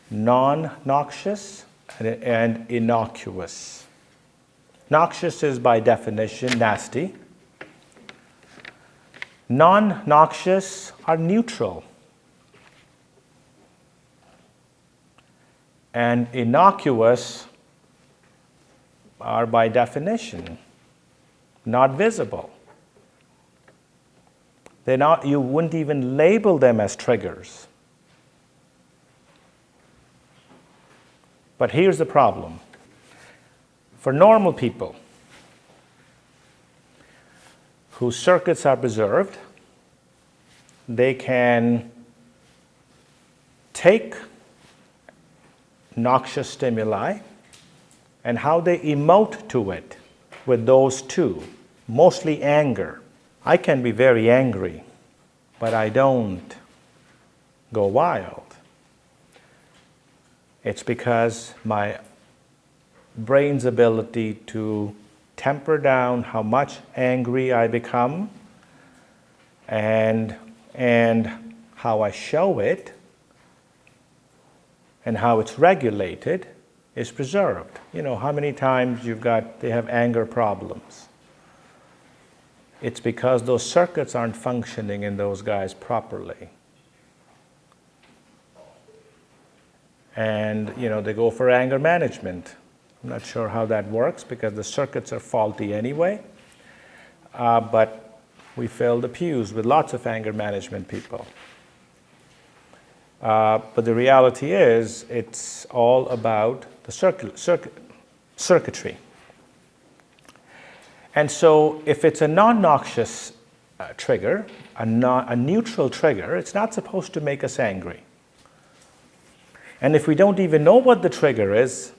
non-noxious, and innocuous. Noxious is by definition nasty. Non-noxious are neutral. And innocuous are by definition not visible. You wouldn't even label them as triggers. But here's the problem. For normal people whose circuits are preserved, they can take noxious stimuli and how they emote to it with those two, mostly anger. I can be very angry, but I don't go wild. It's because my brain's ability to temper down how much angry I become and how I show it and how it's regulated is preserved. How many times they have anger problems. It's because those circuits aren't functioning in those guys properly. And, they go for anger management. I'm not sure how that works because the circuits are faulty anyway. But we fill the pews with lots of anger management people. But the reality is, it's all about the circuitry. And so if it's a non-noxious trigger, a neutral trigger, it's not supposed to make us angry. And if we don't even know what the trigger is,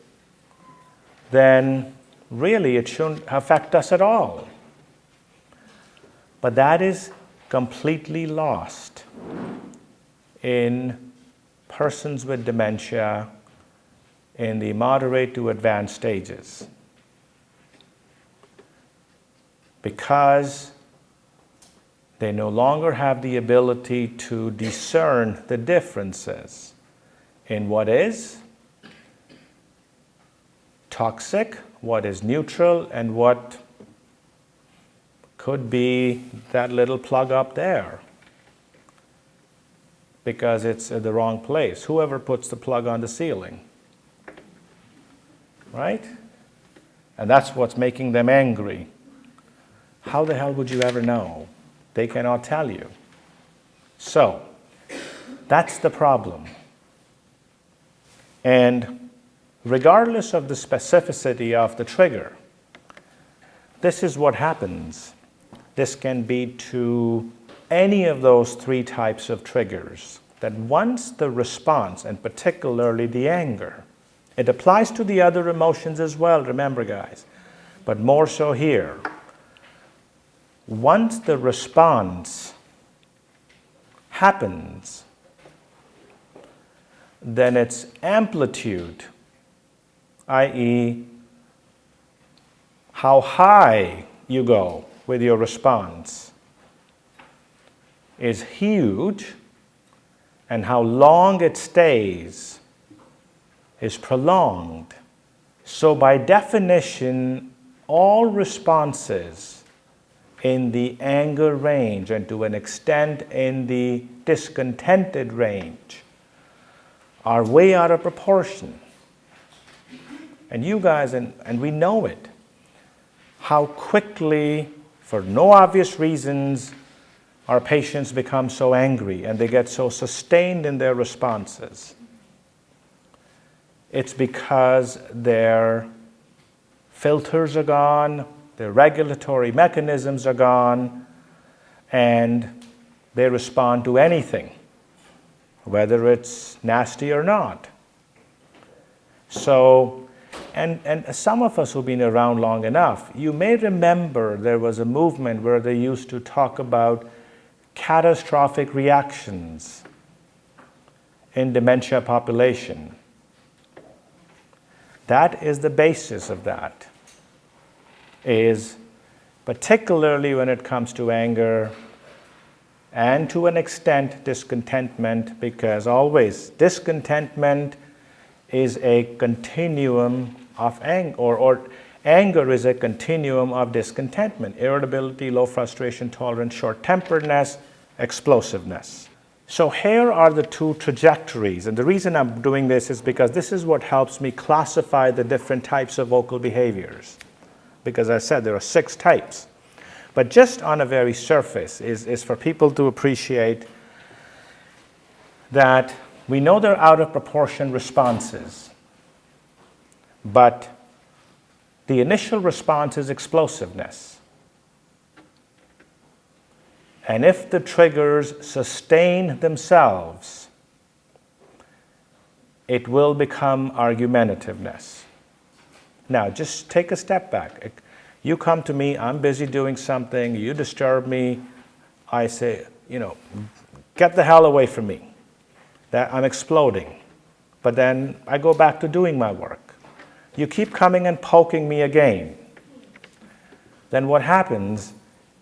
then really it shouldn't affect us at all. But that is completely lost in persons with dementia in the moderate to advanced stages. Because they no longer have the ability to discern the differences in what is toxic, what is neutral, and what could be that little plug up there because it's at the wrong place. Whoever puts the plug on the ceiling, right? and that's what's making them angry. How the hell would you ever know? They cannot tell you. So, that's the problem. And regardless of the specificity of the trigger, this is what happens. This can be to any of those three types of triggers, that once the response, and particularly the anger, it applies to the other emotions as well, remember guys, but more so here. Once the response happens, then its amplitude, i.e., how high you go with your response, is huge, and how long it stays is prolonged. So by definition, all responses in the anger range, and to an extent in the discontented range, are way out of proportion. And you guys, and we know it, how quickly, for no obvious reasons, our patients become so angry and they get so sustained in their responses. It's because their filters are gone, their regulatory mechanisms are gone, and they respond to anything, whether it's nasty or not. So, and some of us who've been around long enough, you may remember there was a movement where they used to talk about catastrophic reactions in dementia population. That is the basis of that, is particularly when it comes to anger and to an extent discontentment, because always discontentment is a continuum of anger, or anger is a continuum of discontentment: irritability, low frustration tolerance, short-temperedness, explosiveness. So here are the two trajectories, and the reason I'm doing this is because this is what helps me classify the different types of vocal behaviors. Because I said there are 6 types. But just on a very surface is for people to appreciate that we know they're out of proportion responses, but the initial response is explosiveness. And if the triggers sustain themselves, it will become argumentativeness. Now, just take a step back. You come to me, I'm busy doing something, you disturb me, I say, get the hell away from me. That I'm exploding. But then I go back to doing my work. You keep coming and poking me again. Then what happens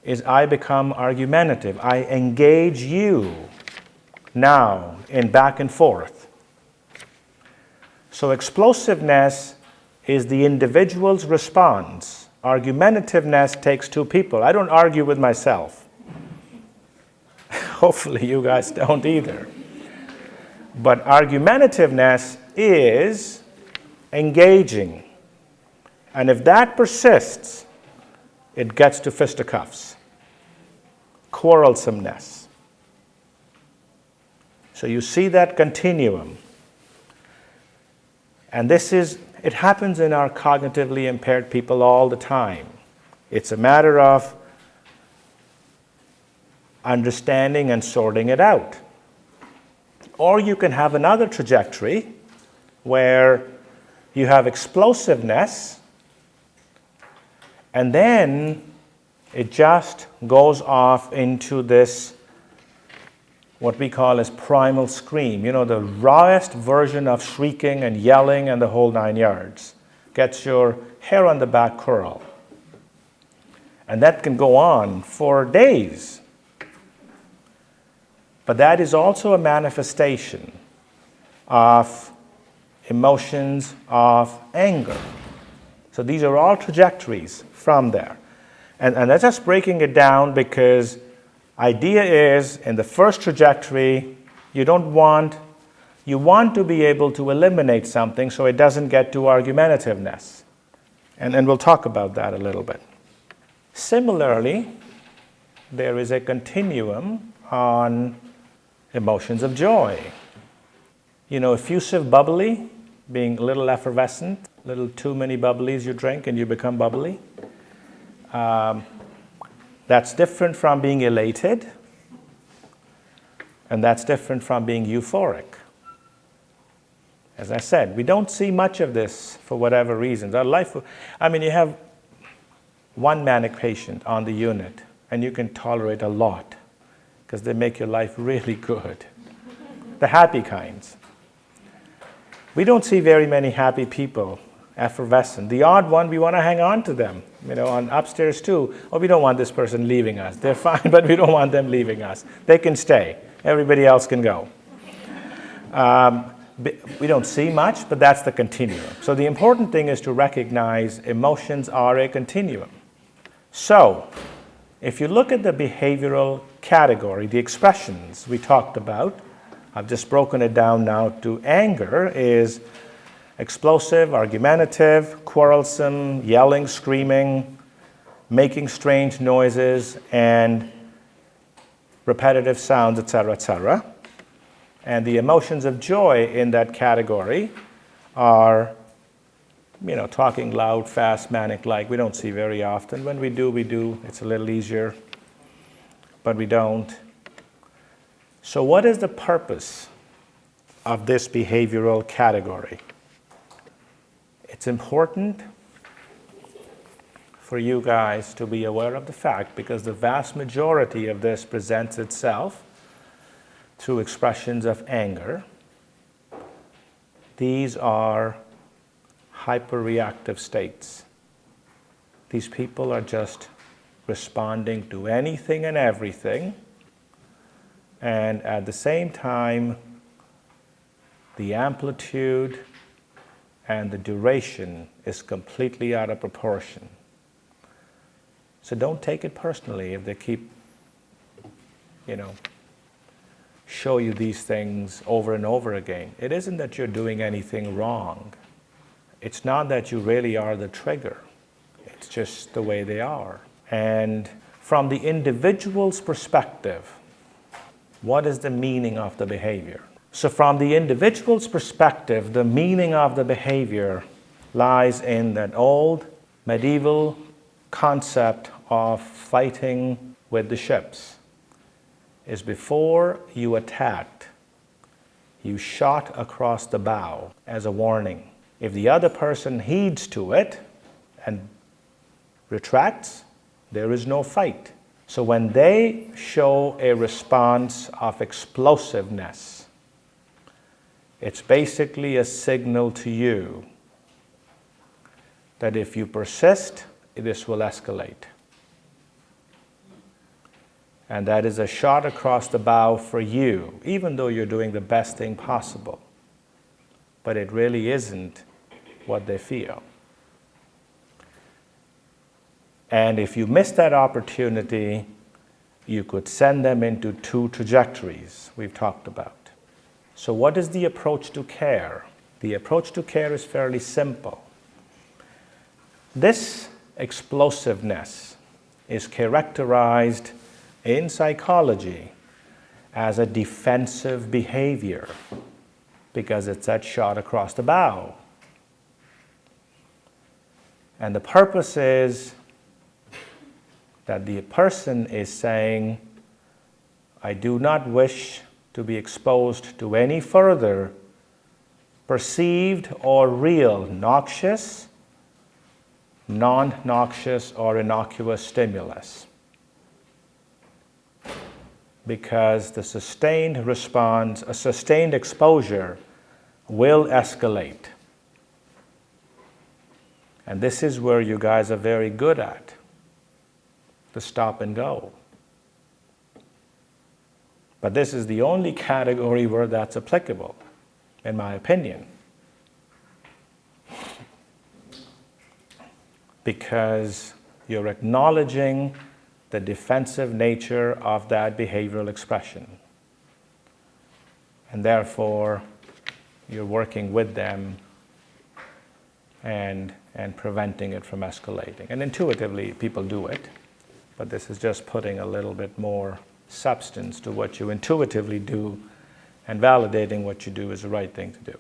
is I become argumentative. I engage you now in back and forth. So explosiveness is the individual's response. Argumentativeness takes 2 people. I don't argue with myself. Hopefully you guys don't either. But argumentativeness is engaging. And if that persists, it gets to fisticuffs, quarrelsomeness. So you see that continuum. And it happens in our cognitively impaired people all the time. It's a matter of understanding and sorting it out. Or you can have another trajectory where you have explosiveness, and then it just goes off into this, what we call as primal scream. The rawest version of shrieking and yelling and the whole 9 yards. Gets your hair on the back curl. And that can go on for days. But that is also a manifestation of emotions of anger. So these are all trajectories from there. And that's just breaking it down, because idea is, in the first trajectory, you want to be able to eliminate something so it doesn't get to argumentativeness. And we'll talk about that a little bit. Similarly, there is a continuum on emotions of joy. Effusive bubbly, being a little effervescent, a little too many bubblies you drink and you become bubbly. That's different from being elated, and that's different from being euphoric. As I said, we don't see much of this for whatever reasons. You have one manic patient on the unit, and you can tolerate a lot because they make your life really good. The happy kinds. We don't see very many happy people, effervescent. The odd one, we want to hang on to them. On upstairs too. We don't want this person leaving us. They're fine, but we don't want them leaving us. They can stay. Everybody else can go. We don't see much, but that's the continuum. So the important thing is to recognize emotions are a continuum. So, if you look at the behavioral category, the expressions we talked about, I've just broken it down now to anger is explosive, argumentative, quarrelsome, yelling, screaming, making strange noises, and repetitive sounds, etc., etc. And the emotions of joy in that category are, talking loud, fast, manic-like. We don't see very often. When we do. It's a little easier, but we don't. So what is the purpose of this behavioral category? It's important for you guys to be aware of the fact, because the vast majority of this presents itself through expressions of anger. These are hyperreactive states. These people are just responding to anything and everything, and at the same time, the amplitude and the duration is completely out of proportion. So don't take it personally if they keep, show you these things over and over again. It isn't that you're doing anything wrong. It's not that you really are the trigger. It's just the way they are. And from the individual's perspective, what is the meaning of the behavior? So from the individual's perspective, the meaning of the behavior lies in that old medieval concept of fighting with the ships. Is before you attacked, you shot across the bow as a warning. If the other person heeds to it and retracts, there is no fight. So when they show a response of explosiveness, it's basically a signal to you that if you persist, this will escalate. And that is a shot across the bow for you, even though you're doing the best thing possible. But it really isn't what they feel. And if you miss that opportunity, you could send them into two trajectories we've talked about. So what is the approach to care? The approach to care is fairly simple. This explosiveness is characterized in psychology as a defensive behavior because it's that shot across the bow. And the purpose is that the person is saying, I do not wish to be exposed to any further perceived or real noxious, non-noxious, or innocuous stimulus. Because the sustained response, a sustained exposure will escalate. And this is where you guys are very good at, the stop and go. But this is the only category where that's applicable, in my opinion. Because you're acknowledging the defensive nature of that behavioral expression. And therefore, you're working with them and preventing it from escalating. And intuitively, people do it, but this is just putting a little bit more substance to what you intuitively do, and validating what you do is the right thing to do.